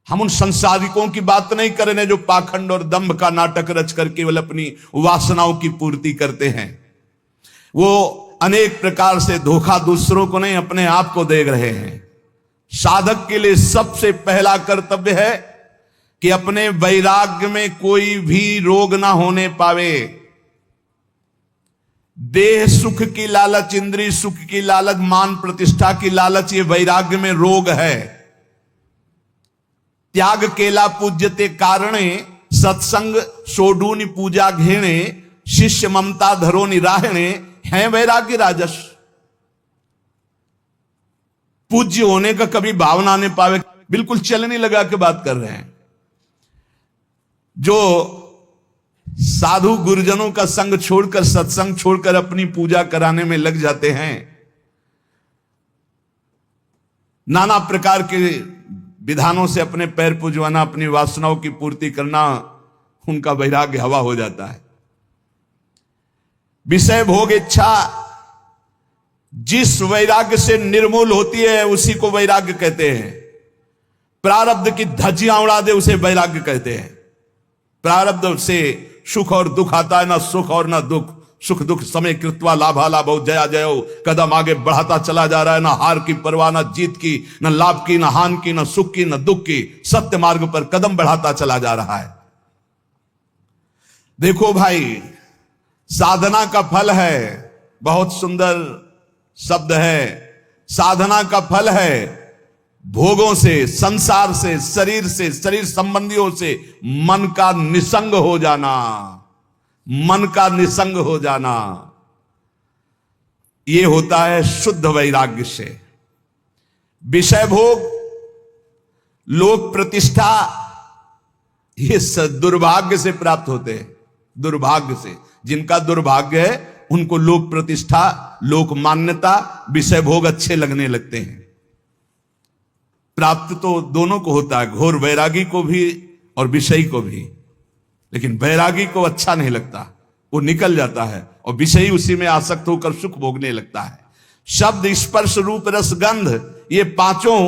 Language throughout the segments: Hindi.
हम उन संसारिकों की बात नहीं कर रहे जो पाखंड और दंभ का नाटक रच कर केवल अपनी वासनाओं की पूर्ति करते हैं। वो अनेक प्रकार से धोखा दूसरों को नहीं, अपने आप को दे रहे हैं। साधक के लिए सबसे पहला कर्तव्य है कि अपने वैराग्य में कोई भी रोग ना होने पावे। देह सुख की लालच, इंद्रिय सुख की लालच, मान प्रतिष्ठा की लालच, ये वैराग्य में रोग है। त्याग केला पूज्यते कारणे, सत्संग सोडूनि पूजा घेणे, शिष्य ममता धरो निराहणे, है वैराग्य राजस। पूज्य होने का कभी भावना नहीं पावे, बिल्कुल चलने लगा के बात कर रहे हैं। जो साधु गुरुजनों का संग छोड़कर, सत्संग छोड़कर अपनी पूजा कराने में लग जाते हैं, नाना प्रकार के विधानों से अपने पैर पुजवाना, अपनी वासनाओं की पूर्ति करना, उनका वैराग्य हवा हो जाता है। विषय भोग इच्छा जिस वैराग्य से निर्मूल होती है उसी को वैराग्य कहते हैं। प्रारब्ध की धज्जियां उड़ा दे उसे वैराग्य कहते हैं। प्रारब्ध से सुख और दुख आता है, ना सुख और ना दुख। सुख दुख समय कृत्वा लाभा लाभो जया जयो, कदम आगे बढ़ाता चला जा रहा है। ना हार की परवाह, ना जीत की, ना लाभ की, ना हान की, ना सुख की, ना दुख की, सत्य मार्ग पर कदम बढ़ाता चला जा रहा है। देखो भाई, साधना का फल है, बहुत सुंदर शब्द है। साधना का फल है भोगों से, संसार से, शरीर संबंधियों से मन का निसंग हो जाना। मन का निसंग हो जाना यह होता है शुद्ध वैराग्य से। विषय भोग, लोक प्रतिष्ठा, ये दुर्भाग्य से प्राप्त होते हैं। दुर्भाग्य से, जिनका दुर्भाग्य है उनको लोक प्रतिष्ठा, लोक मान्यता, विषय भोग अच्छे लगने लगते हैं। प्राप्त तो दोनों को होता है, घोर वैरागी को भी और विषयी को भी। लेकिन वैरागी को अच्छा नहीं लगता, वो निकल जाता है, और विषयी उसी में आसक्त होकर सुख भोगने लगता है। शब्द, स्पर्श, रूप, रस, गंध, ये पांचों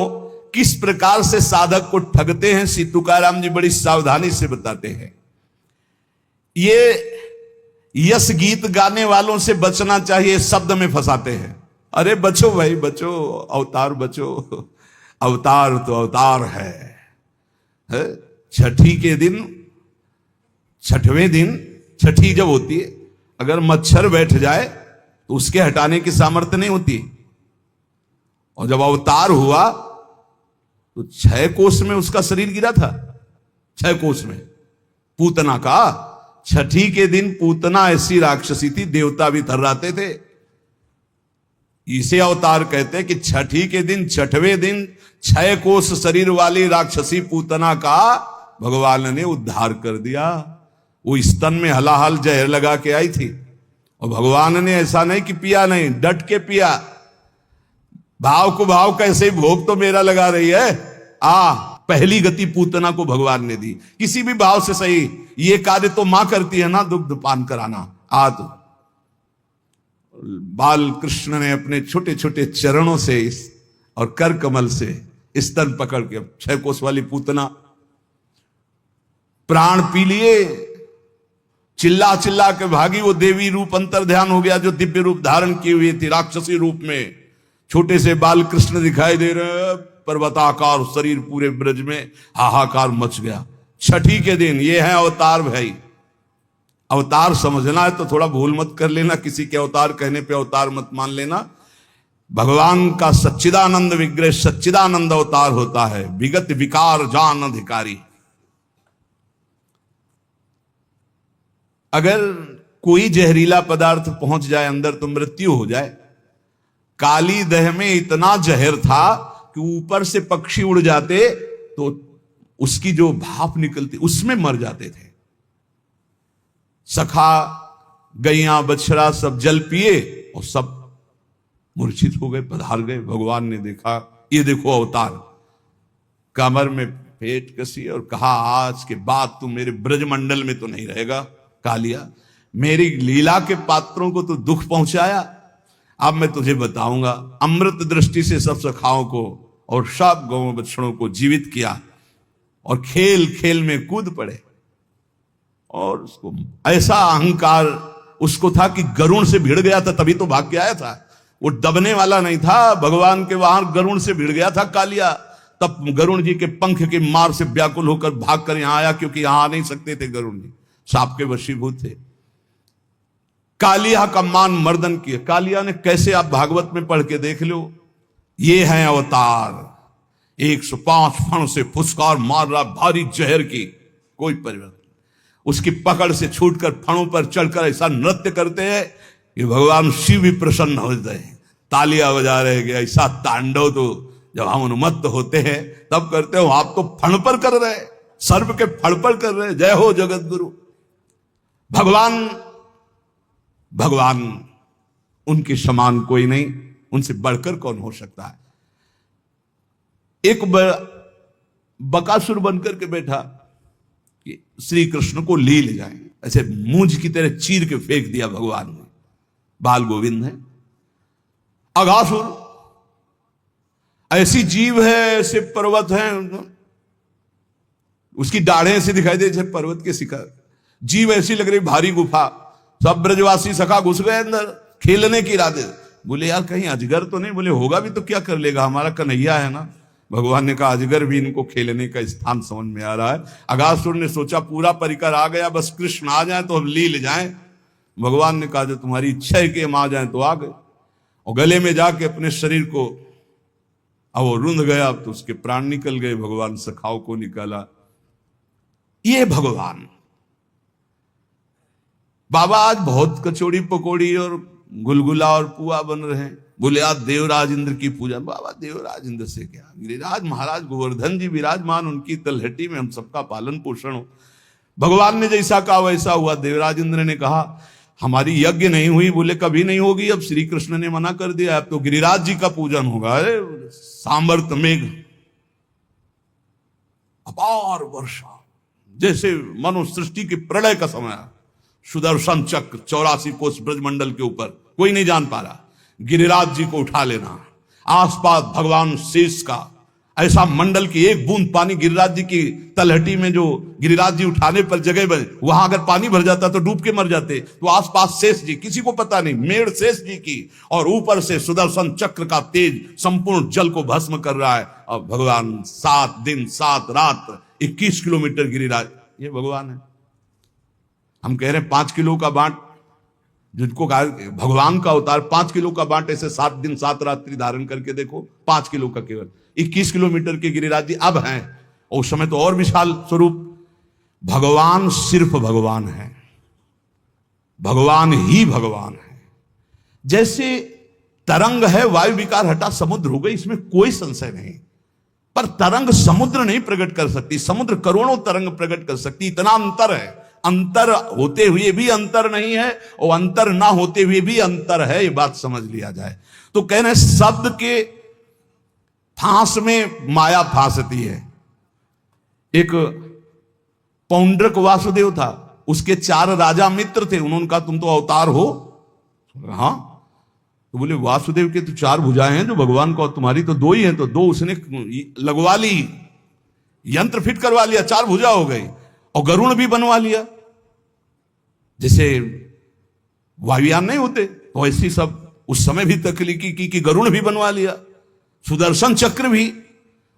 किस प्रकार से साधक को ठगते हैं, श्री तुकाराम जी बड़ी सावधानी से बताते हैं। ये यश गीत गाने वालों से बचना चाहिए, शब्द में फंसाते हैं। अरे बचो भाई बचो, अवतार बचो, अवतार तो अवतार है। छठी के दिन, छठवें दिन, छठी जब होती है, अगर मच्छर बैठ जाए तो उसके हटाने की सामर्थ्य नहीं होती। और जब अवतार हुआ तो 6 कोस में उसका शरीर गिरा था। 6 कोस में पूतना का। छठी के दिन पूतना ऐसी राक्षसी थी, देवता भी थर्राते थे। इसे अवतार कहते हैं कि छठी के दिन, छठवें दिन 6 कोस शरीर वाली राक्षसी पूतना का भगवान ने उद्धार कर दिया। वो स्तन में हलाहल जहर लगा के आई थी, और भगवान ने ऐसा नहीं कि पिया नहीं, डट के पिया। भाव को भाव कैसे, भोग तो मेरा लगा रही है। पहली गति पूतना को भगवान ने दी, किसी भी भाव से सही। ये कार्य तो मां करती है ना, दुग्ध पान कराना। तो बाल कृष्ण ने अपने छोटे छोटे चरणों से और कर कमल से स्तन पकड़ के, 6 कोस वाली पूतना प्राण पी लिए, चिल्ला चिल्ला के भागी। वो देवी रूप अंतर ध्यान हो गया, जो दिव्य रूप धारण की हुई थी राक्षसी रूप में। छोटे से बाल कृष्ण दिखाई दे रहे, पर्वताकार शरीर, पूरे ब्रज में हाहाकार मच गया। छठी के दिन ये है अवतार भाई। अवतार समझना है तो थोड़ा भूल मत कर लेना, किसी के अवतार कहने पे अवतार मत मान लेना। भगवान का सच्चिदानंद विग्रह, सच्चिदानंद अवतार होता है। विगत विकार जान अधिकारी। अगर कोई जहरीला पदार्थ पहुंच जाए अंदर तो मृत्यु हो जाए। काली दह में इतना जहर था कि ऊपर से पक्षी उड़ जाते तो उसकी जो भाप निकलती उसमें मर जाते थे। सखा, गैया, बछड़ा सब जल पिए और सब मूर्छित हो गए, पधार गए। भगवान ने देखा, ये देखो अवतार। कमर में पेट कसी और कहा, आज के बाद तू मेरे ब्रजमंडल में तो नहीं रहेगा कालिया। मेरी लीला के पात्रों को तो दुख पहुंचाया, अब मैं तुझे बताऊंगा। अमृत दृष्टि से सब सखाओं को और सब गौ बछड़ों को जीवित किया। और खेल खेल में कूद पड़े। और उसको ऐसा अहंकार उसको था कि गरुण से भिड़ गया था, तभी तो भाग के आया था। वो दबने वाला नहीं था, भगवान के वहां गरुण से भिड़ गया था कालिया। तब गरुण जी के पंख के मार से व्याकुल होकर भाग कर यहां आया, क्योंकि यहां आ नहीं सकते थे गरुण जी, सांप के वशीभूत थे। कालिया का मान मर्दन किया। कालिया ने कैसे, आप भागवत में पढ़ के देख लो, ये है अवतार। 105 फण से फुसकार मार रहा, भारी जहर की, कोई परिवर्तन। उसकी पकड़ से छूटकर फणों पर चढ़कर ऐसा नृत्य करते हैं कि भगवान शिव भी प्रसन्न होते हैं, तालियां बजा रहे हैं। ऐसा तांडव तो जब हम उन्मत्त होते हैं तब करते हो, आप तो फण पर कर रहे, सर्प के फण पर कर रहे। जय हो जगत गुरु। भगवान भगवान उनके समान कोई नहीं, उनसे बढ़कर कौन हो सकता है। एक बकासुर बनकर के बैठा कि श्री कृष्ण को ले जाए, ऐसे मूंज की तरह चीर के फेंक दिया भगवान ने। बाल गोविंद है, अघासुर ऐसी जीव है, ऐसे पर्वत है, उसकी दाढ़ें ऐसे दिखाई दे जैसे पर्वत के शिखर। जीव ऐसी लग रही भारी गुफा। सब ब्रजवासी सखा घुस गए अंदर खेलने की इरादे। बोले यार कहीं अजगर तो नहीं? बोले होगा भी तो क्या कर लेगा, हमारा कन्हैया है ना। भगवान ने कहा अजगर भी इनको खेलने का स्थान समझ में आ रहा है। अघासुर ने सोचा पूरा परिकर आ गया, बस कृष्ण आ जाए तो हम ले जाएं। भगवान ने कहा जो तुम्हारी इच्छा है कि हम आ जाएं तो आ गए। और गले में जाके अपने शरीर को, अब वो रुंध गया, अब तो उसके प्राण निकल गए। भगवान सखाओं को निकाला। ये भगवान। बाबा आज बहुत कचौड़ी पकौड़ी और गुलगुला और पुआ बन रहे हैं। बोले आज देवराज इंद्र की पूजा। बाबा देवराज इंद्र से क्या, गिरिराज महाराज गोवर्धन जी विराजमान, उनकी तलहटी में हम सबका पालन पोषण हो। भगवान ने जैसा कहा वैसा हुआ। देवराज इंद्र ने कहा हमारी यज्ञ नहीं हुई। बोले कभी नहीं होगी, अब श्री कृष्ण ने मना कर दिया, अब तो गिरिराज जी का पूजन होगा। अरे सामर्थ मेघ, अपार वर्षा, जैसे मनु सृष्टि की प्रलय का समय। सुदर्शन चक्र 84 कोस ब्रजमंडल के ऊपर, कोई नहीं जान पा रहा। गिरिराज जी को उठा लेना, आसपास भगवान शेष का ऐसा मंडल की एक बूंद पानी गिरिराज जी की तलहटी में, जो गिरिराज जी उठाने पर जगह बने, वहां अगर पानी भर जाता तो डूब के मर जाते। तो आसपास शेष जी, किसी को पता नहीं, मेड़ शेष जी की, और ऊपर से सुदर्शन चक्र का तेज संपूर्ण जल को भस्म कर रहा है। और भगवान 7 दिन 7 रात 21 किलोमीटर गिरिराज, ये भगवान है। हम कह रहे हैं 5 किलो का बांट, जिनको कहा भगवान का अवतार 5 किलो का बांट, ऐसे 7 दिन 7 रात्रि धारण करके देखो, 5 किलो का केवल 21 किलोमीटर के गिरिराज जी अब हैं। और उस समय तो और विशाल स्वरूप। भगवान सिर्फ भगवान है, भगवान ही भगवान है। जैसे तरंग है, वायु विकार हटा समुद्र हो गई, इसमें कोई संशय नहीं। पर तरंग समुद्र नहीं प्रकट कर सकती, समुद्र करोड़ों तरंग प्रकट कर सकती, इतना अंतर है। अंतर होते हुए भी अंतर नहीं है, और अंतर ना होते हुए भी अंतर है, ये बात समझ लिया जाए। तो कह रहे शब्द के फांस में माया फांसती है। एक पौंड्रक वासुदेव था, उसके 4 राजा मित्र थे। उन्होंने कहा तुम तो अवतार हो। हाँ, तो बोले वासुदेव के तो 4 भुजाएं हैं जो भगवान को, तुम्हारी तो 2 ही हैं। तो 2 उसने लगवा ली, यंत्र फिट करवा लिया, 4 भुजा हो गई। और गरुण भी बनवा लिया, जैसे वायुयान नहीं होते, तो ऐसी सब उस समय भी तकलीकी की कि गरुण भी बनवा लिया, सुदर्शन चक्र भी।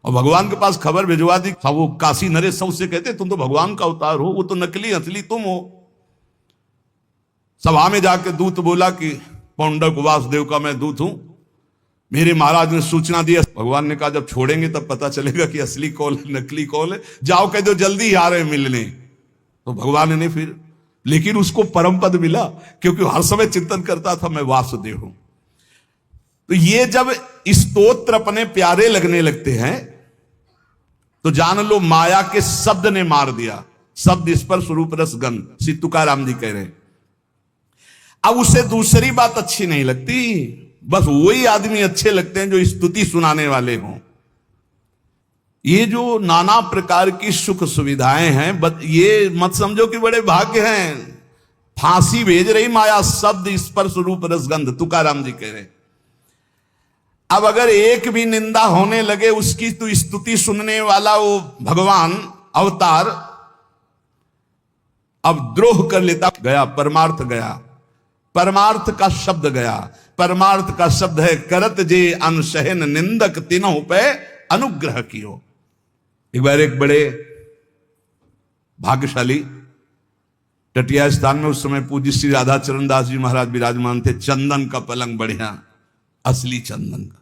और भगवान के पास खबर भिजवा दी। वो काशी नरेश सब से कहते तुम तो भगवान का अवतार हो, वो तो नकली असली तुम हो। सभा में जाके दूत बोला कि पौंडक वासुदेव का मैं दूत हूं, मेरे महाराज ने सूचना दी। भगवान ने कहा जब छोड़ेंगे तब पता चलेगा कि असली कौन है नकली कौन है। जाओ कह दो जल्दी ही आ रहे मिलने। तो भगवान ने फिर, लेकिन उसको परम पद मिला, क्योंकि हर समय चिंतन करता था मैं वासुदेव हूं। तो ये जब स्तोत्र अपने प्यारे लगने लगते हैं तो जान लो माया के शब्द ने मार दिया। शब्द स्पर्श रूप रस गंध, श्री तुकाराम जी कह रहे हैं। अब उसे दूसरी बात अच्छी नहीं लगती, बस वही आदमी अच्छे लगते हैं जो स्तुति सुनाने वाले हों। ये जो नाना प्रकार की सुख सुविधाएं हैं, ये मत समझो कि बड़े भाग्य हैं। फांसी भेज रही माया, शब्द स्पर्श रूप रसगंध, तुकाराम जी कह रहे हैं। अब अगर एक भी निंदा होने लगे उसकी तो स्तुति सुनने वाला वो भगवान अवतार अब द्रोह कर लेता, गया परमार्थ गया, परमार्थ का शब्द गया। परमार्थ का शब्द है करत जे अनसहन निंदक तीनों पे अनुग्रह कियो। एक बार एक बड़े भाग्यशाली टटिया स्थान में उस समय पूज्य श्री राधा चरण दास जी महाराज विराजमान थे। चंदन का पलंग बढ़िया, असली चंदन का।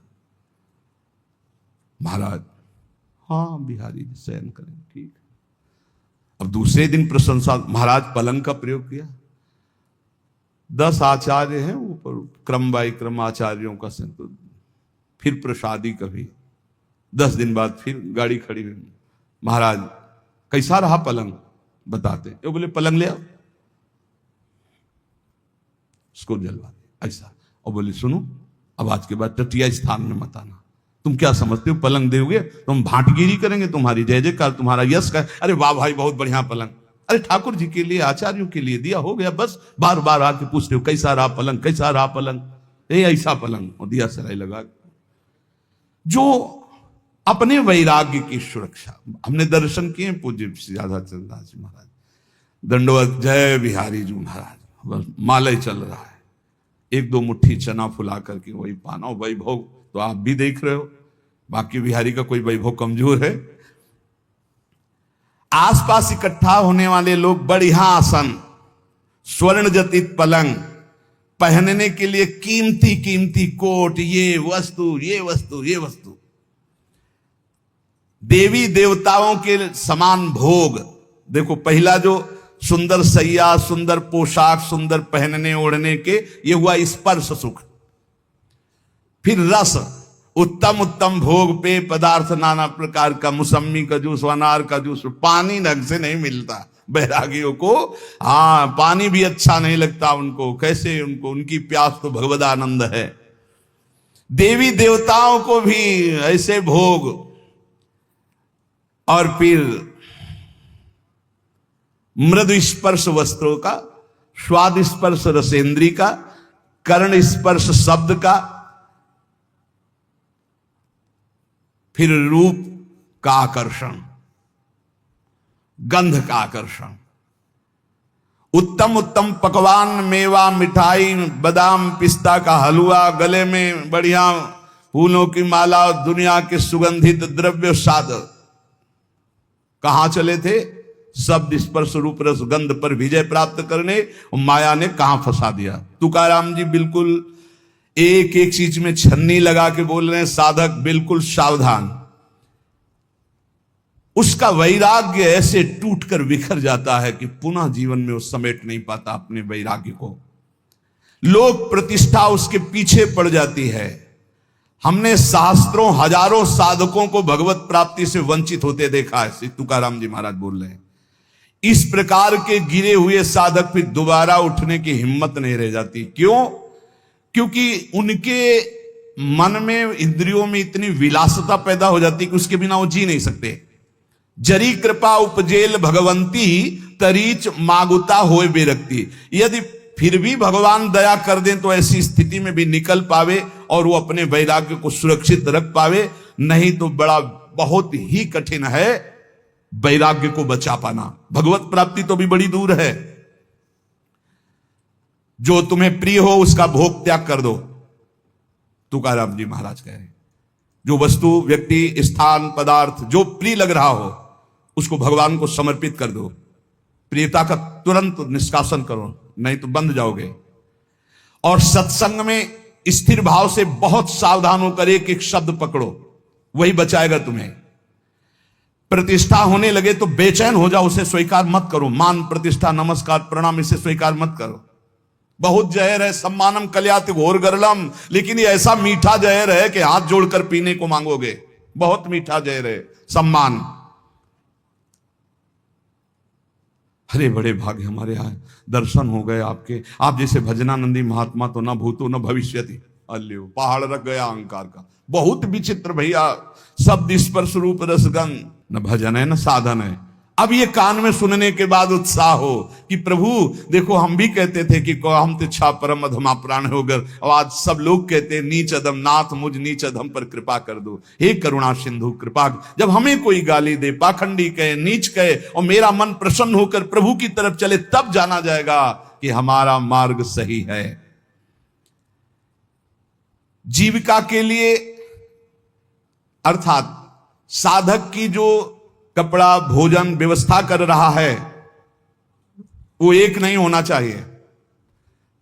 महाराज हाँ बिहारी जी शयन करें, ठीक। अब दूसरे दिन प्रशंसा, महाराज पलंग का प्रयोग किया। 10 आचार्य हैं ऊपर, क्रम बाई क्रम आचार्यों का संत। फिर प्रसादी कभी 10 दिन बाद फिर गाड़ी खड़ी हुई। महाराज कैसा रहा पलंग बताते, वो बोले पलंग ले आओ, उसको जलवा दे ऐसा। और बोले सुनो अब आज के बाद तटिया स्थान में मत आना। तुम क्या समझते हो पलंग दोगे तुम भाटगिरी करेंगे, तुम्हारी जय जयकार, तुम्हारा यश का। अरे वाह भाई बहुत बढ़िया पलंग, अरे ठाकुर जी के लिए आचार्यों के लिए दिया, हो गया बस। बार बार आके पूछते हो कैसा रहा पलंग, कैसा रहा पलंग, ऐसा पलंग, और दिया सराय लगा। जो अपने वैराग्य की सुरक्षा, हमने दर्शन किए पूज्य श्री राधा चरण दास जी महाराज, दंडवत जय बिहारी जी महाराज, बस मालय चल रहा है। 1-2 मुट्ठी चना फुला करके वही पाना, वैभव तो आप भी देख रहे हो। बाकी बिहारी का कोई वैभव कमजोर है। आसपास इकट्ठा होने वाले लोग बढ़िया आसन, स्वर्ण जटित पलंग, पहनने के लिए कीमती कीमती कोट, ये वस्तु ये वस्तु ये वस्तु, देवी देवताओं के समान भोग। देखो पहला जो सुंदर सैया, सुंदर पोशाक, सुंदर पहनने ओढ़ने के, ये हुआ स्पर्श सुख। फिर रस, उत्तम उत्तम भोग, पेय पदार्थ नाना प्रकार का, मौसम्मी का जूस, अनार का जूस। पानी ढंग से नहीं मिलता बैरागियों को, हाँ पानी भी अच्छा नहीं लगता उनको। कैसे उनको, उनकी प्यास तो भगवद आनंद है। देवी देवताओं को भी ऐसे भोग। और फिर मृदु स्पर्श वस्त्रों का, स्वाद स्पर्श रसेंद्री का, कर्ण स्पर्श शब्द का, फिर रूप का आकर्षण, गंध का आकर्षण, उत्तम उत्तम पकवान, मेवा, मिठाई, बादाम पिस्ता का हलवा, गले में बढ़िया फूलों की माला, दुनिया के सुगंधित द्रव्य साधन। कहां चले थे? शब्द स्पर्श रूप रस गंध पर विजय प्राप्त करने, माया ने कहां फंसा दिया। तुकाराम जी बिल्कुल एक एक चीज में छन्नी लगा के बोल रहे हैं, साधक बिल्कुल सावधान। उसका वैराग्य ऐसे टूटकर बिखर जाता है कि पुनः जीवन में वो समेट नहीं पाता अपने वैराग्य को। लोक प्रतिष्ठा उसके पीछे पड़ जाती है। हमने शास्त्रों हजारों साधकों को भगवत प्राप्ति से वंचित होते देखा है। तुकाराम जी महाराज बोल रहे हैं, इस प्रकार के गिरे हुए साधक फिर दोबारा उठने की हिम्मत नहीं रह जाती। क्यों? क्योंकि उनके मन में, इंद्रियों में इतनी विलासता पैदा हो जाती कि उसके बिना वो जी नहीं सकते। जरी कृपा उपजेल भगवंती, तरीच मागुता होए बेरक्ति। यदि फिर भी भगवान दया कर दें तो ऐसी स्थिति में भी निकल पावे और वो अपने वैराग्य को सुरक्षित रख पावे, नहीं तो बड़ा बहुत ही कठिन है वैराग्य को बचा पाना। भगवत प्राप्ति तो भी बड़ी दूर है। जो तुम्हें प्रिय हो उसका भोग त्याग कर दो, तुकाराम जी महाराज कह रहे हैं। जो वस्तु, व्यक्ति, स्थान, पदार्थ जो प्रिय लग रहा हो उसको भगवान को समर्पित कर दो। प्रियता का तुरंत निष्कासन करो, नहीं तो बंध जाओगे। और सत्संग में स्थिर भाव से बहुत सावधान होकर एक एक शब्द पकड़ो, वही बचाएगा तुम्हें। प्रतिष्ठा होने लगे तो बेचैन हो जाओ, उसे स्वीकार मत करो। मान प्रतिष्ठा नमस्कार प्रणाम इसे स्वीकार मत करो। बहुत जहर है, सम्मानम कल्याति घोर गरलम, लेकिन ये ऐसा मीठा जहर है कि हाथ जोड़कर पीने को मांगोगे। बहुत मीठा जहर है सम्मान। अरे बड़े भाग्य हमारे यहाँ दर्शन हो गए आपके। आप जैसे भजनानंदी महात्मा तो न भूतो न भविष्यति। अल्यो पहाड़ रख गया अहंकार का। बहुत विचित्र भैया, शब्द स्पर्श रूप रसगंध, न भजन है न साधन है। अब ये कान में सुनने के बाद उत्साह हो कि प्रभु देखो, हम भी कहते थे कि हम तिच्छा परम अधमा प्राण होकर, और आज सब लोग कहते हैं नीच अधम, नाथ मुझ नीच अधम पर कृपा कर दो, हे करुणा सिंधु कृपा। जब हमें कोई गाली दे, पाखंडी कहे, नीच कहे, और मेरा मन प्रसन्न होकर प्रभु की तरफ चले, तब जाना जाएगा कि हमारा मार्ग सही है। जीविका के लिए अर्थात साधक की जो कपड़ा भोजन व्यवस्था कर रहा है वो एक नहीं होना चाहिए।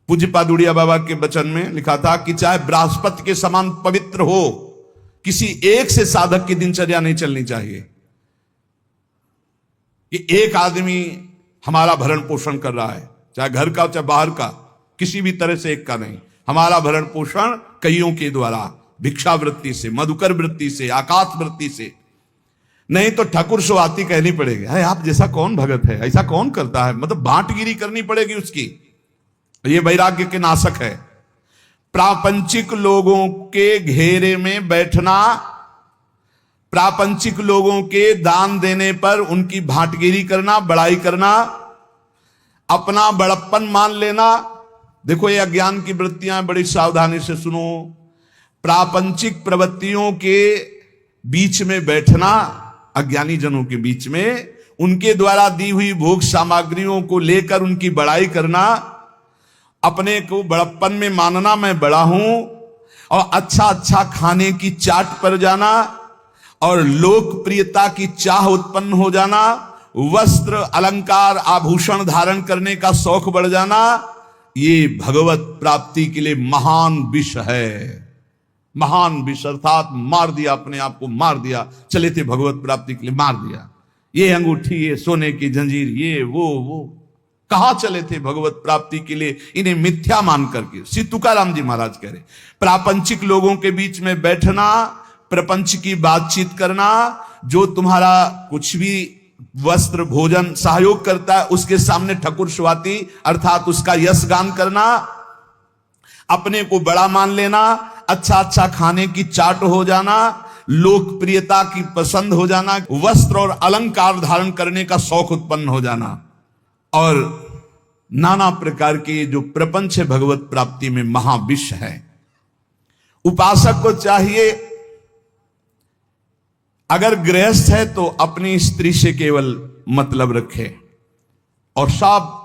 पूज्य पादुड़िया बाबा के वचन में लिखा था कि चाहे बृहस्पति के समान पवित्र हो, किसी एक से साधक की दिनचर्या नहीं चलनी चाहिए कि एक आदमी हमारा भरण पोषण कर रहा है, चाहे घर का चाहे बाहर का, किसी भी तरह से एक का नहीं। हमारा भरण पोषण कईयों के द्वारा, भिक्षावृत्ति से, मधुकर वृत्ति से, आकाश वृत्ति से, नहीं तो ठाकुर स्वाति कहनी पड़ेगी। है आप जैसा कौन भगत है, ऐसा कौन करता है, मतलब बांटगिरी करनी पड़ेगी उसकी। ये वैराग्य के नाशक है। प्रापंचिक लोगों के घेरे में बैठना, प्रापंचिक लोगों के दान देने पर उनकी भांटगिरी करना, बड़ाई करना, अपना बड़प्पन मान लेना। देखो ये अज्ञान की वृत्तियां, बड़ी सावधानी से सुनो। प्रापंचिक प्रवृत्तियों के बीच में बैठना, अज्ञानी जनों के बीच में उनके द्वारा दी हुई भोग सामग्रियों को लेकर उनकी बड़ाई करना, अपने को बड़प्पन में मानना, मैं बड़ा हूं, और अच्छा अच्छा खाने की चाट पर जाना, और लोकप्रियता की चाह उत्पन्न हो जाना, वस्त्र अलंकार आभूषण धारण करने का शौक बढ़ जाना, ये भगवत प्राप्ति के लिए महान विष है। महान विष अर्थात मार दिया, अपने आप को मार दिया, चले थे भगवत प्राप्ति के लिए, मार दिया। ये अंगूठी, ये सोने की जंजीर, ये वो कहां चले थे भगवत प्राप्ति के लिए, इन्हें मिथ्या मान करके। श्री तुकाराम जी महाराज कह रहे, प्रापंचिक लोगों के बीच में बैठना, प्रपंच की बातचीत करना, जो तुम्हारा कुछ भी वस्त्र भोजन सहयोग करता है उसके सामने ठकुर स्वाति अर्थात उसका यश गान करना, अपने को बड़ा मान लेना, अच्छा अच्छा खाने की चाट हो जाना, लोकप्रियता की पसंद हो जाना, वस्त्र और अलंकार धारण करने का शौक उत्पन्न हो जाना, और नाना प्रकार के जो प्रपंच है भगवत प्राप्ति में महाविष है। उपासक को चाहिए, अगर गृहस्थ है तो अपनी स्त्री से केवल मतलब रखे, और सब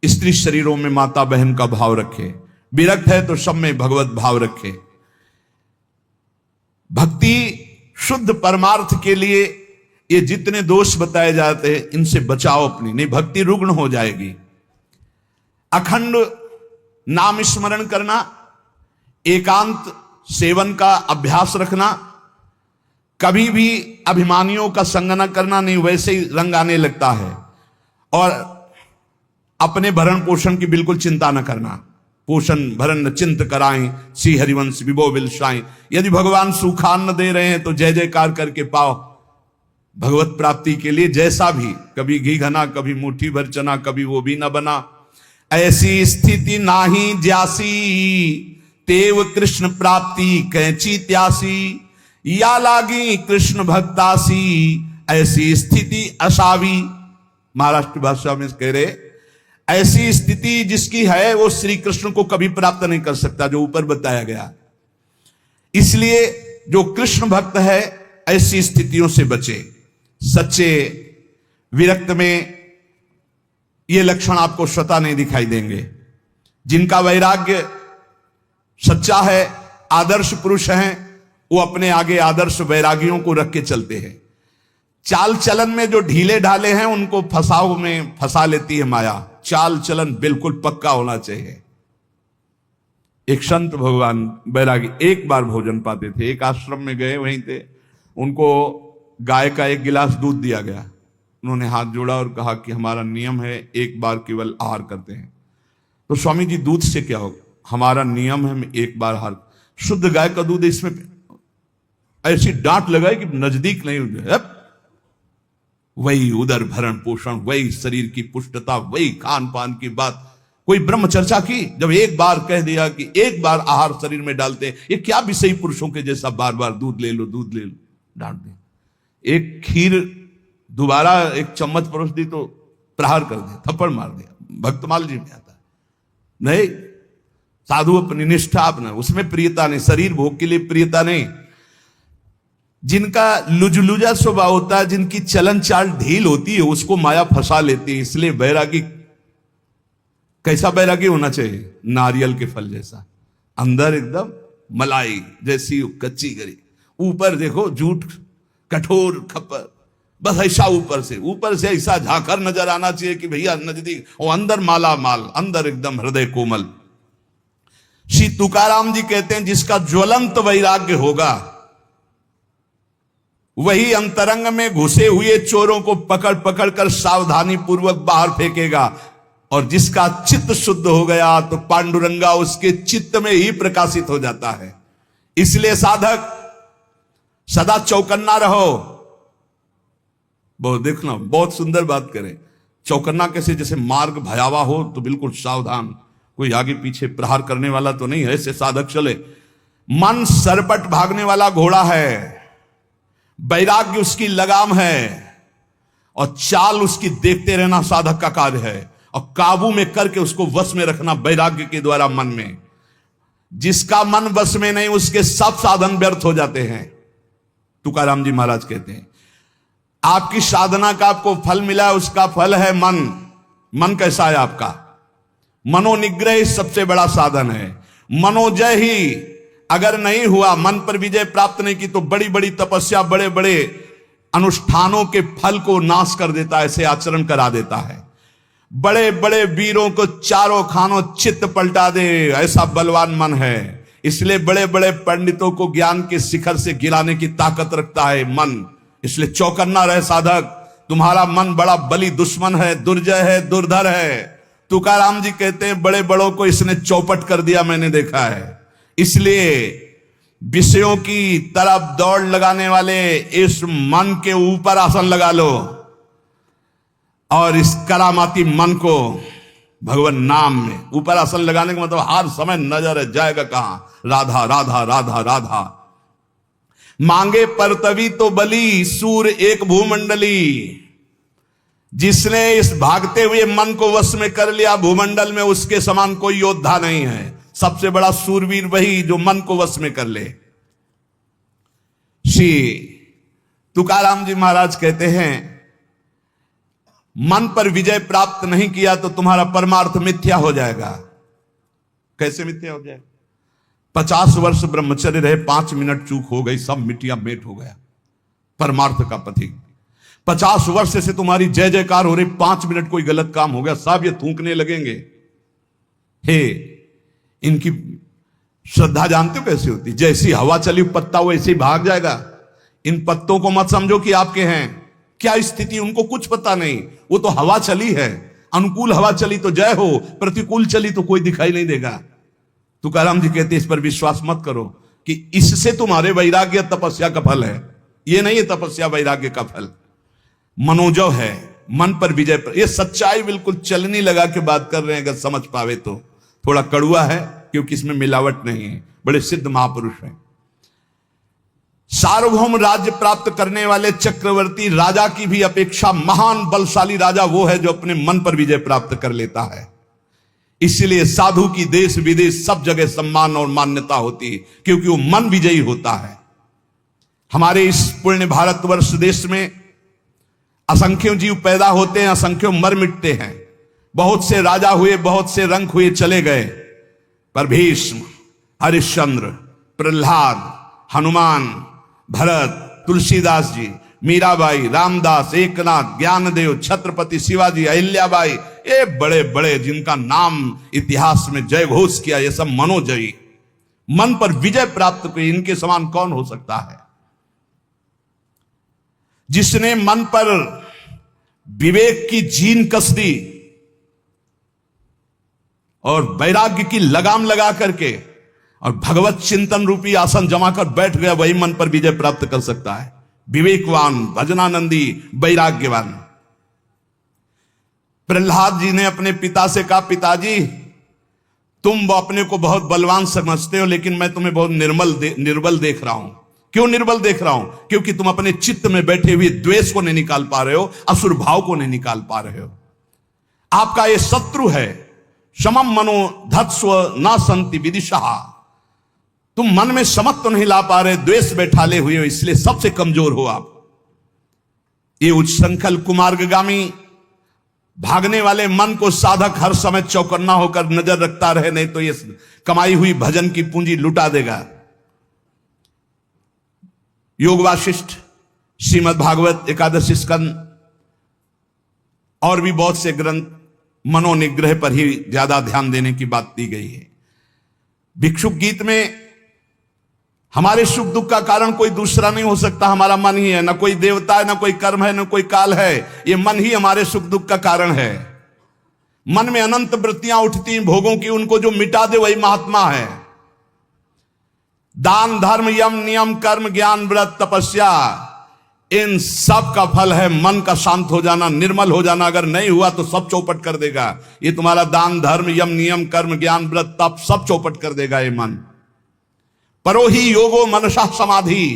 स्त्री शरीरों में माता बहन का भाव रखे। विरक्त है तो सब में भगवत भाव रखे। भक्ति शुद्ध परमार्थ के लिए ये जितने दोष बताए जाते हैं इनसे बचाओ अपनी, नहीं भक्ति रुग्ण हो जाएगी। अखंड नाम स्मरण करना, एकांत सेवन का अभ्यास रखना, कभी भी अभिमानियों का संग न करना, नहीं वैसे ही रंग आने लगता है, और अपने भरण पोषण की बिल्कुल चिंता न करना। पोषण भरण न चिंत कराएं, श्री हरिवंश विभो बिलसाएं। यदि भगवान सूखान्न दे रहे हैं तो जय जयकार करके पाओ भगवत प्राप्ति के लिए। जैसा भी, कभी घी घना, कभी मुट्ठी भर चना, कभी वो भी न बना। ऐसी स्थिति नाही ज्यासी, तेव कृष्ण प्राप्ति कैची त्यासी। या लागी कृष्ण भक्तासी, ऐसी स्थिति असावी। महाराष्ट्र भाषा में कह रहे, ऐसी स्थिति जिसकी है वो श्री कृष्ण को कभी प्राप्त नहीं कर सकता, जो ऊपर बताया गया। इसलिए जो कृष्ण भक्त है ऐसी स्थितियों से बचे। सच्चे विरक्त में ये लक्षण आपको स्वतः नहीं दिखाई देंगे। जिनका वैराग्य सच्चा है, आदर्श पुरुष हैं, वो अपने आगे आदर्श वैरागियों को रख के चलते हैं। चाल चलन में जो ढीले ढाले हैं उनको फसाव में फंसा लेती है माया। चाल चलन बिल्कुल पक्का होना चाहिए। एक संत भगवान बैरागी एक बार भोजन पाते थे, एक आश्रम में गए, वहीं थे, उनको गाय का एक गिलास दूध दिया गया। उन्होंने हाथ जोड़ा और कहा कि हमारा नियम है एक बार केवल आहार करते हैं। तो स्वामी जी दूध से क्या होगा, हमारा नियम है हम एक बार आहार, शुद्ध गाय का दूध, इसमें ऐसी डांट लगाई कि नजदीक नहीं हुए। वही उदर भरण पोषण, वही शरीर की पुष्टता, वही खान पान की बात, कोई ब्रह्म चर्चा की। जब एक बार कह दिया कि एक बार आहार शरीर में डालते, ये क्या विषयी पुरुषों के जैसा बार बार दूध ले लो दूध ले लो, डांट दे। एक खीर दोबारा एक चम्मच परोस दी तो प्रहार कर दिया, थप्पड़ मार दिया। भक्तमाल जी में आता है। नहीं, साधु अपनी निष्ठा अपना, उसमें प्रियता नहीं, शरीर भोग के लिए प्रियता नहीं। जिनका लुजलुजा स्वभाव होता है, जिनकी चलन चाल ढील होती है, उसको माया फंसा लेती है। इसलिए बैरागी, कैसा बैरागी होना चाहिए? नारियल के फल जैसा, अंदर एकदम मलाई जैसी कच्ची गरी, ऊपर देखो झूठ कठोर खप्पर, बस ऐसा ऊपर से ऐसा झाकर नजर आना चाहिए कि भैया नजदीक, और अंदर माला माल, अंदर एकदम हृदय कोमल। श्री तुकाराम जी कहते हैं जिसका ज्वलंत वैराग्य होगा वही अंतरंग में घुसे हुए चोरों को पकड़ पकड़ कर सावधानी पूर्वक बाहर फेंकेगा, और जिसका चित्त शुद्ध हो गया तो पांडुरंगा उसके चित्त में ही प्रकाशित हो जाता है। इसलिए साधक सदा चौकन्ना रहो। बहुत देखना, बहुत सुंदर बात करें। चौकन्ना कैसे? जैसे मार्ग भयावह हो तो बिल्कुल सावधान, कोई आगे पीछे प्रहार करने वाला तो नहीं है, ऐसे साधक चले। मन सरपट भागने वाला घोड़ा है, वैराग्य उसकी लगाम है, और चाल उसकी देखते रहना साधक का कार्य है, और काबू में करके उसको वश में रखना वैराग्य के द्वारा मन में। जिसका मन वश में नहीं उसके सब साधन व्यर्थ हो जाते हैं। तुकाराम जी महाराज कहते हैं आपकी साधना का आपको फल मिला है, उसका फल है मन। मन कैसा है आपका? मनोनिग्रह सबसे बड़ा साधन है। मनोजय ही अगर नहीं हुआ, मन पर विजय प्राप्त नहीं की, तो बड़ी बड़ी तपस्या, बड़े बड़े अनुष्ठानों के फल को नाश कर देता है, ऐसे आचरण करा देता है। बड़े बड़े वीरों को चारों खानों चित्त पलटा दे, ऐसा बलवान मन है। इसलिए बड़े बड़े पंडितों को ज्ञान के शिखर से गिराने की ताकत रखता है मन। इसलिए चौकन्ना रहे साधक, तुम्हारा मन बड़ा बली दुश्मन है, दुर्जय है, दुर्धर है। तुकाराम जी कहते हैं बड़े बड़ों को इसने चौपट कर दिया, मैंने देखा है। इसलिए विषयों की तरफ दौड़ लगाने वाले इस मन के ऊपर आसन लगा लो, और इस करामाती मन को भगवान नाम में ऊपर आसन लगाने का मतलब हर समय नजर जाएगा कहां? राधा राधा राधा राधा। मांगे परतवी तो बली, सूर एक भूमंडली। जिसने इस भागते हुए मन को वश में कर लिया, भूमंडल में उसके समान कोई योद्धा नहीं है। सबसे बड़ा सूरवीर वही जो मन को वश में कर ले। श्री तुकाराम जी महाराज कहते हैं मन पर विजय प्राप्त नहीं किया तो तुम्हारा परमार्थ मिथ्या हो जाएगा। कैसे मिथ्या हो जाएगा? 50 वर्ष ब्रह्मचर्य रहे, 5 मिनट चूक हो गई, सब मिट्टिया मेट हो गया, परमार्थ का पथिक। 50 वर्ष से तुम्हारी जय जयकार हो रही, 5 मिनट कोई गलत काम हो गया, सब ये थूकने लगेंगे। हे, इनकी श्रद्धा जानते हो कैसी होती? जैसी हवा चली पत्ता वैसे ही भाग जाएगा। इन पत्तों को मत समझो कि आपके हैं। क्या स्थिति उनको कुछ पता नहीं, वो तो हवा चली है। अनुकूल हवा चली तो जय हो, प्रतिकूल चली तो कोई दिखाई नहीं देगा। तुकाराम जी कहते इस पर विश्वास मत करो कि इससे तुम्हारे वैराग्य तपस्या का फल है। ये नहीं है तपस्या वैराग्य का फल, मनोजव है, मन पर विजय पर। ये सच्चाई बिल्कुल चलनी लगा के बात कर रहे हैं, अगर समझ पावे तो। थोड़ा कड़ुआ है क्योंकि इसमें मिलावट नहीं है, बड़े सिद्ध महापुरुष हैं। सार्वभौम राज्य प्राप्त करने वाले चक्रवर्ती राजा की भी अपेक्षा महान बलशाली राजा वो है जो अपने मन पर विजय प्राप्त कर लेता है। इसलिए साधु की देश विदेश सब जगह सम्मान और मान्यता होती है, क्योंकि वो मन विजयी होता है। हमारे इस पुण्य भारतवर्ष देश में असंख्यों जीव पैदा होते हैं, असंख्यों मर मिटते हैं। बहुत से राजा हुए, बहुत से रंग हुए, चले गए, पर भीष्म, हरिश्चंद्र, प्रहलाद, हनुमान, भरत, तुलसीदास जी, मीराबाई, रामदास, एकनाथ, ज्ञानदेव, छत्रपति शिवाजी, अहिल्याबाई, ये बड़े बड़े जिनका नाम इतिहास में जय घोष किया, ये सब मनोजयी, मन पर विजय प्राप्त की। इनके समान कौन हो सकता है? जिसने मन पर विवेक की जीन कस दी और वैराग्य की लगाम लगा करके और भगवत चिंतन रूपी आसन जमा कर बैठ गया, वही मन पर विजय प्राप्त कर सकता है। विवेकवान, भजनानंदी, वैराग्यवान। प्रहलाद जी ने अपने पिता से कहा, पिताजी तुम अपने को बहुत बलवान समझते हो, लेकिन मैं तुम्हें बहुत निर्बल देख रहा हूं, क्यों निर्बल देख रहा हूं? क्योंकि तुम अपने चित्त में बैठे हुए द्वेष को नहीं निकाल पा रहे हो, असुर भाव को नहीं निकाल पा रहे हो। आपका ये शत्रु है। समम मनो धत्स्व न संति विदिशा। तुम मन में समत्व तो नहीं ला पा रहे, द्वेष बैठाले हुए हो, इसलिए सबसे कमजोर हो आप। ये उच्छृंखल कुमार्गगामी भागने वाले मन को साधक हर समय चौकन्ना होकर नजर रखता रहे, नहीं तो ये कमाई हुई भजन की पूंजी लुटा देगा। योग वाशिष्ठ, श्रीमद् भागवत, एकादशी स्कंद और भी बहुत से ग्रंथ मनोनिग्रह पर ही ज्यादा ध्यान देने की बात दी गई है। भिक्षुक गीत में हमारे सुख दुख का कारण कोई दूसरा नहीं हो सकता, हमारा मन ही है। ना कोई देवता है, ना कोई कर्म है, ना कोई काल है, ये मन ही हमारे सुख दुख का कारण है। मन में अनंत वृत्तियां उठती हैं भोगों की, उनको जो मिटा दे वही महात्मा है। दान धर्म यम नियम कर्म ज्ञान व्रत तपस्या, इन सब का फल है मन का शांत हो जाना, निर्मल हो जाना। अगर नहीं हुआ तो सब चौपट कर देगा ये तुम्हारा दान धर्म यम नियम कर्म ज्ञान व्रत तप, सब चौपट कर देगा ये मन। परो ही योगो मनसा समाधि,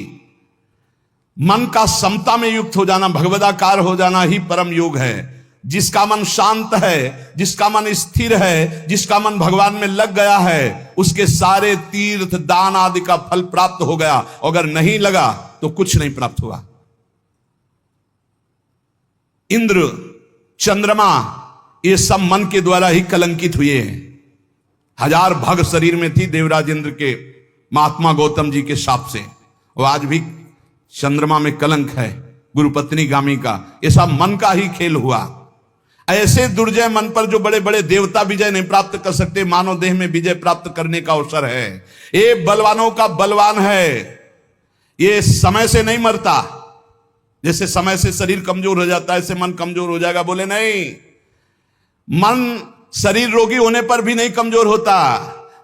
मन का समता में युक्त हो जाना, भगवदाकार हो जाना ही परम योग है। जिसका मन शांत है, जिसका मन स्थिर है, जिसका मन भगवान में लग गया है, उसके सारे तीर्थ दान आदि का फल प्राप्त हो गया। अगर नहीं लगा तो कुछ नहीं प्राप्त हुआ। इंद्र, चंद्रमा, ये सब मन के द्वारा ही कलंकित हुए हैं। 1000 भग शरीर में थी देवराज इंद्र के महात्मा गौतम जी के शाप से, और आज भी चंद्रमा में कलंक है गुरुपत्नी गामी का। ये सब मन का ही खेल हुआ। ऐसे दुर्जय मन पर जो बड़े बड़े देवता विजय नहीं प्राप्त कर सकते, मानव देह में विजय प्राप्त करने का अवसर है। ये बलवानों का बलवान है, ये समय से नहीं मरता। जैसे समय से शरीर कमजोर हो जाता है, ऐसे मन कमजोर हो जाएगा, बोले नहीं। मन शरीर रोगी होने पर भी नहीं कमजोर होता,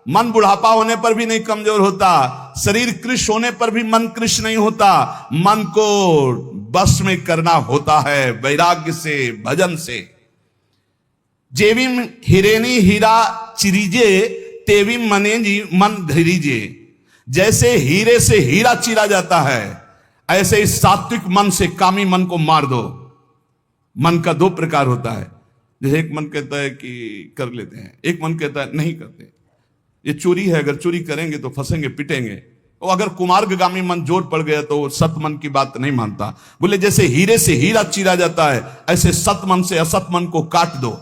मन बुढ़ापा होने पर भी नहीं कमजोर होता, शरीर कृश होने पर भी मन कृश नहीं होता। मन को बस में करना होता है वैराग्य से, भजन से। जेविम हिरेनी हीरा चिरीजे तेविम मने जी मन धीरीजे। जैसे हीरे से हीरा चीरा जाता है, ऐसे इस सात्विक मन से कामी मन को मार दो। मन का 2 प्रकार होता है। जैसे एक मन कहता है कि कर लेते हैं, एक मन कहता है नहीं करते, ये चोरी है, अगर चोरी करेंगे तो फंसेंगे पिटेंगे। और अगर कुमार्गगामी मन जोर पड़ गया तो सत मन की बात नहीं मानता। बोले जैसे हीरे से हीरा चीरा जाता है, ऐसे सत मन से असत मन को काट दो।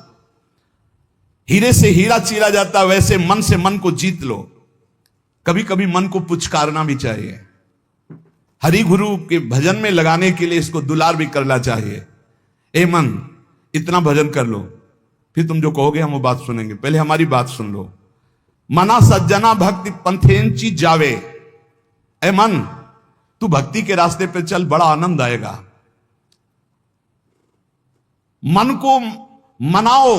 हीरे से हीरा चीरा जाता है, वैसे मन से मन को जीत लो। कभी कभी मन को पुचकारना भी चाहिए, हरि गुरु के भजन में लगाने के लिए इसको दुलार भी करना चाहिए। ए मन, इतना भजन कर लो, फिर तुम जो कहोगे हम वो बात सुनेंगे, पहले हमारी बात सुन लो। मना सज्जना भक्ति पंथेंची जावे। ए मन, तू भक्ति के रास्ते पे चल, बड़ा आनंद आएगा। मन को मनाओ,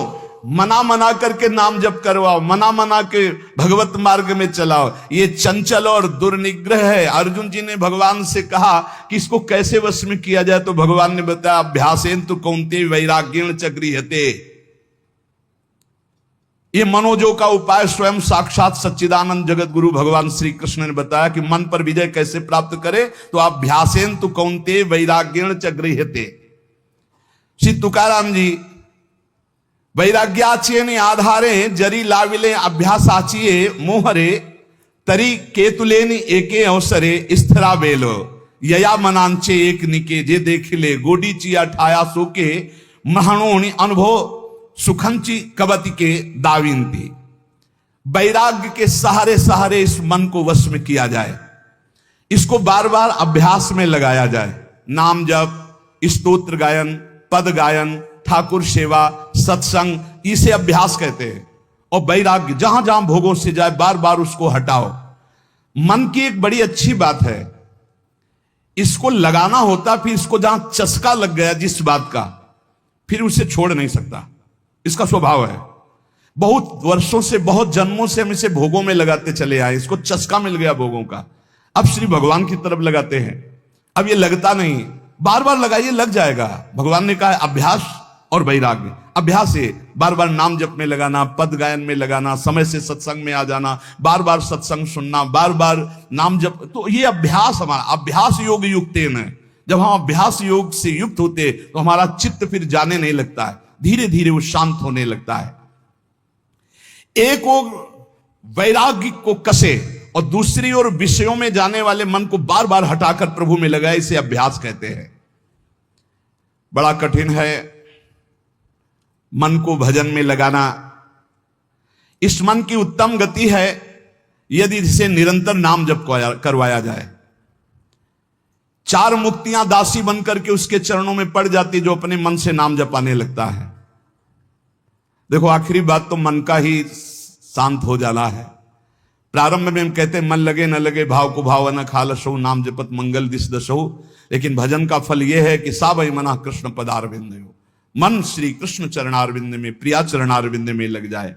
मना मना करके नाम जप करवाओ, मना मना के भगवत मार्ग में चलाओ। ये चंचल और दुर्निग्रह है। अर्जुन जी ने भगवान से कहा कि इसको कैसे वश में किया जाए, तो भगवान ने बताया अभ्यासेन तु कौन्तेय वैराग्येण च गृह्यते। ये मनोजो का उपाय स्वयं साक्षात सच्चिदानंद जगत गुरु भगवान श्री कृष्ण ने बताया कि मन पर विजय कैसे प्राप्त करे, तो अभ्यासेन तु कौन्तेय वैराग्येण च गृह्यते। श्री तुकाराम जी वैराग्याचिये आधारे जरी लाविले अभ्यासाचिये मोहरे तरी केतुलेनि एके अवसरे स्थिरा बेलो यया मनांचे एक निके जे देखिले गोडी चिया ठाया सोके महाणोनि अनुभव सुखंची कवति के दाविंती। वैराग्य के सहारे सहारे इस मन को वश में किया जाए, इसको बार बार अभ्यास में लगाया जाए। नाम जप, स्तोत्र गायन, पद गायन, ठाकुर सेवा, सत्संग, इसे अभ्यास कहते हैं। और वैराग्य जहां जहां भोगों से जाए बार बार उसको हटाओ। मन की एक बड़ी अच्छी बात है, इसको लगाना होता, फिर इसको जहां चस्का लग गया जिस बात का, फिर उसे छोड़ नहीं सकता। इसका स्वभाव है। बहुत वर्षों से, बहुत जन्मों से हम इसे भोगों में लगाते चले आए, इसको चस्का मिल गया भोगों का। अब श्री भगवान की तरफ लगाते हैं, अब ये लगता नहीं, बार बार लगाइए, लग जाएगा। भगवान ने कहा अभ्यास और वैराग्य। अभ्यास है बार बार नाम जप में लगाना, पद गायन में लगाना, समय से सत्संग में आ जाना, बार बार सत्संग सुनना, बार बार नाम जप। तो ये अभ्यास, हमारा अभ्यास योग युक्तेन है। जब हम अभ्यास योग से युक्त होते तो हमारा चित्त फिर जाने नहीं लगता है, धीरे धीरे वो शांत होने लगता है। एक ओर वैराग्य को कसे और दूसरी ओर विषयों में जाने वाले मन को बार बार हटाकर प्रभु में लगाए, इसे अभ्यास कहते हैं। बड़ा कठिन है मन को भजन में लगाना। इस मन की उत्तम गति है यदि इसे निरंतर नाम जप करवाया जाए। 4 मुक्तियां दासी बनकर के उसके चरणों में पड़ जाती जो अपने मन से नाम जपाने लगता है। देखो आखिरी बात तो मन का ही शांत हो जाना है। प्रारंभ में हम कहते हैं मन लगे न लगे भाव को भाव न खालसो, नाम जपत मंगल दिस दशो। लेकिन भजन का फल यह है कि सावई मना कृष्ण पदारविंद, मन श्री कृष्ण चरणारविंद में, प्रिया चरणारविंद में लग जाए।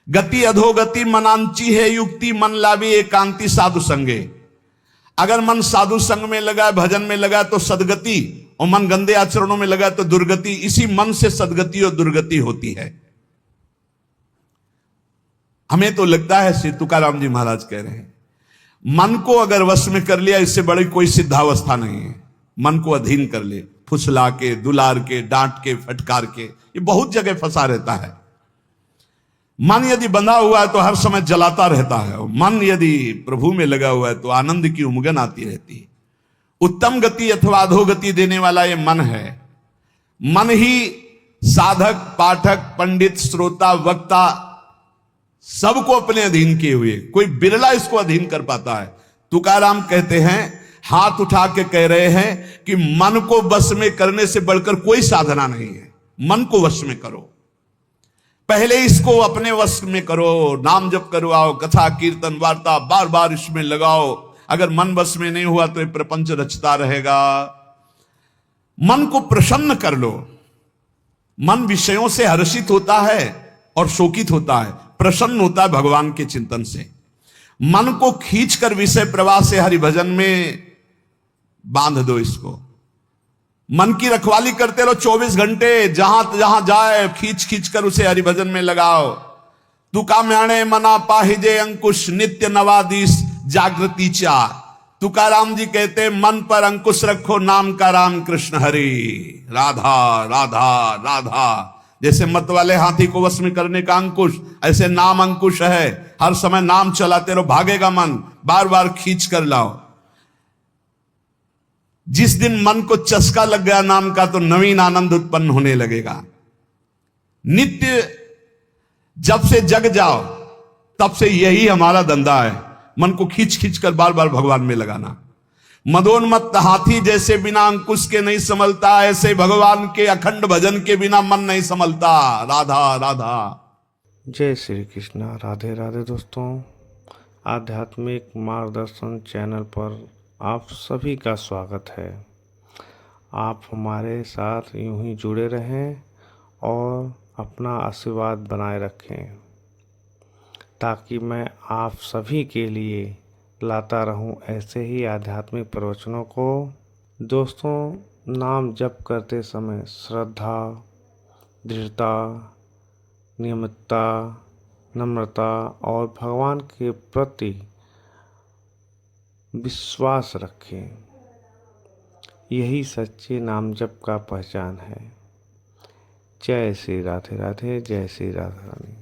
गति अधोगति मनांची है युक्ति, मन लावी एकांति साधु संगे। अगर मन साधु संग में लगा, भजन में लगा तो सदगति, और मन गंदे आचरणों में लगा तो दुर्गति। इसी मन से सदगति और दुर्गति होती है। हमें तो लगता है, श्री तुकाराम जी महाराज कह रहे हैं, मन को अगर वश में कर लिया इससे बड़ी कोई सिद्धावस्था नहीं है। मन को अधीन कर ले, फुसला के, दुलार के, डांट के, फटकार के, ये बहुत जगह फंसा रहता है। मन यदि बंधा हुआ है तो हर समय जलाता रहता है, और मन यदि प्रभु में लगा हुआ है तो आनंद की उमगन आती रहती है। उत्तम गति अथवा अधोगति देने वाला ये मन है। मन ही साधक, पाठक, पंडित, श्रोता, वक्ता सबको अपने अधीन किए हुए, कोई बिरला इसको अधीन कर पाता है। तुकाराम कहते हैं, हाथ उठा के कह रहे हैं कि मन को वश में करने से बढ़कर कोई साधना नहीं है। मन को वश में करो, पहले इसको अपने वश में करो, नाम जप करवाओ, कथा कीर्तन वार्ता बार बार इसमें लगाओ। अगर मन वश में नहीं हुआ तो ये प्रपंच रचता रहेगा। मन को प्रसन्न कर लो। मन विषयों से हर्षित होता है और शोकित होता है, प्रसन्न होता है भगवान के चिंतन से। मन को खींचकर विषय प्रवाह से हरिभजन में बांध दो। इसको मन की रखवाली करते रहो 24 घंटे, जहां जहां जाए खींच खींच कर उसे हरिभजन में लगाओ। तुका म्याणे मना पाहिजे अंकुश, नित्य नवादिश जागृति चा। तुकाराम जी कहते मन पर अंकुश रखो, नाम का राम कृष्ण हरि, राधा राधा राधा। जैसे मत वाले हाथी को वश में करने का अंकुश, ऐसे नाम अंकुश है। हर समय नाम चलाते रहो, भागेगा मन, बार बार खींच कर लाओ। जिस दिन मन को चस्का लग गया नाम का तो नवीन आनंद उत्पन्न होने लगेगा। नित्य जब से जग जाओ तब से यही हमारा धंधा है, मन को खींच खींच कर बार बार भगवान में लगाना। मदोन्मत्त हाथी जैसे बिना अंकुश के नहीं संभलता, ऐसे भगवान के अखंड भजन के बिना मन नहीं संभलता। राधा राधा। जय श्री कृष्णा, राधे राधे। दोस्तों, आध्यात्मिक मार्गदर्शन चैनल पर आप सभी का स्वागत है। आप हमारे साथ यूं ही जुड़े रहें और अपना आशीर्वाद बनाए रखें, ताकि मैं आप सभी के लिए लाता रहूं ऐसे ही आध्यात्मिक प्रवचनों को। दोस्तों, नाम जप करते समय श्रद्धा, दृढ़ता, नियमितता, नम्रता और भगवान के प्रति विश्वास रखें। यही सच्चे नाम जप का पहचान है। जय श्री राधे राधे, जय श्री राधा रानी।